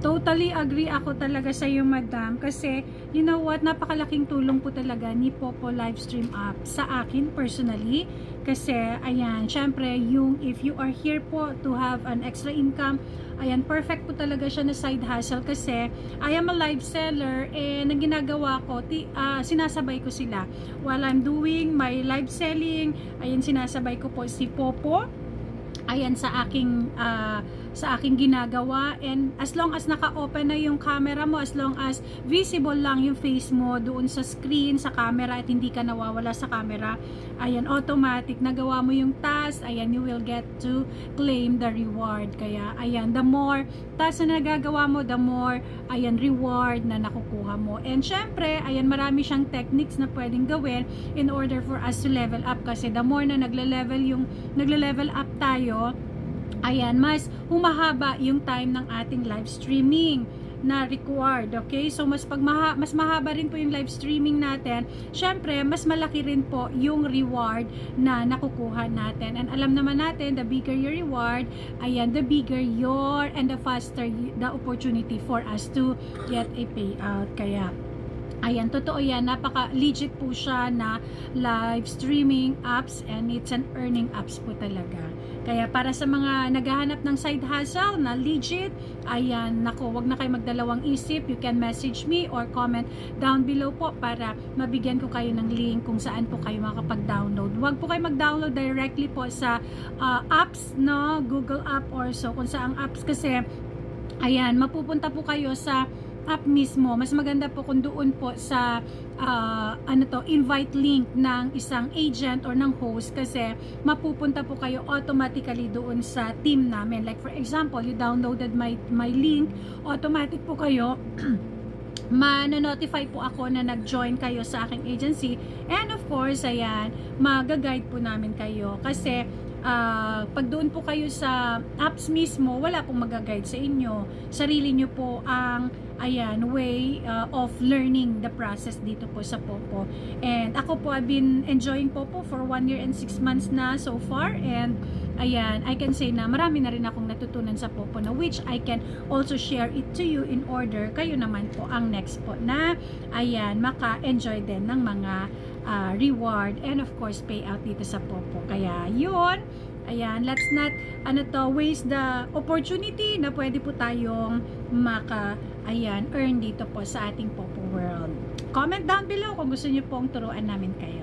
Totally agree ako talaga sa iyo, madam. Kasi, you know what, napakalaking tulong po talaga ni Popo Livestream app sa akin personally. Kasi, ayan, syempre, if you are here po to have an extra income, ayan, perfect po talaga siya na side hustle kasi I am a live seller and ang ginagawa ko, sinasabay ko sila. While I'm doing my live selling, ayan, sinasabay ko po si Popo, ayan, sa aking ginagawa, and as long as naka-open na yung camera mo, as long as visible lang yung face mo doon sa screen, sa camera, at hindi ka nawawala sa camera, ayan, automatic nagawa mo yung task, ayan, you will get to claim the reward. Kaya ayan, the more task na nagagawa mo, the more, ayan, reward na nakukuha mo. And syempre, ayan, marami siyang techniques na pwedeng gawin in order for us to level up, kasi the more na nagle-level up tayo, ayan, mas humahaba yung time ng ating live streaming na required, okay? So, mas mahaba rin po yung live streaming natin, syempre, mas malaki rin po yung reward na nakukuha natin. And alam naman natin, the bigger your reward, ayan, the bigger your, and the faster the opportunity for us to get a payout. Kaya, ayan, totoo yan, napaka-legit po siya na live streaming apps, and it's an earning apps po talaga. Kaya para sa mga naghahanap ng side hustle na legit, ayan, nako, wag na kayo magdalawang isip. You can message me or comment down below po para mabigyan ko kayo ng link kung saan po kayo makapag-download. Wag po kayo mag-download directly po sa apps, no, Google app or so, kung saang apps, kasi ayan, mapupunta po kayo sa app mismo. Mas maganda po kung doon po sa invite link ng isang agent or ng host, kasi mapupunta po kayo automatically doon sa team namin. Like for example, you downloaded my link, automatic po kayo ma-notify po ako na nag-join kayo sa aking agency, and of course, ayan, mag-guide po namin kayo, kasi pag doon po kayo sa apps mismo, wala pong mag-guide sa inyo. Sarili nyo po ang, ayan, way of learning the process dito po sa Popo. And ako po, I've been enjoying Popo for 1 year and 6 months na so far, and ayan, I can say na marami na rin akong natutunan sa Popo, na which I can also share it to you in order kayo naman po ang next po na, ayan, maka-enjoy din ng mga reward and of course payout dito sa Popo. Kaya yun, ayan, let's not waste the opportunity na pwede po tayong earn dito po sa ating Popo World. Comment down below kung gusto niyo pong turuan namin kayo.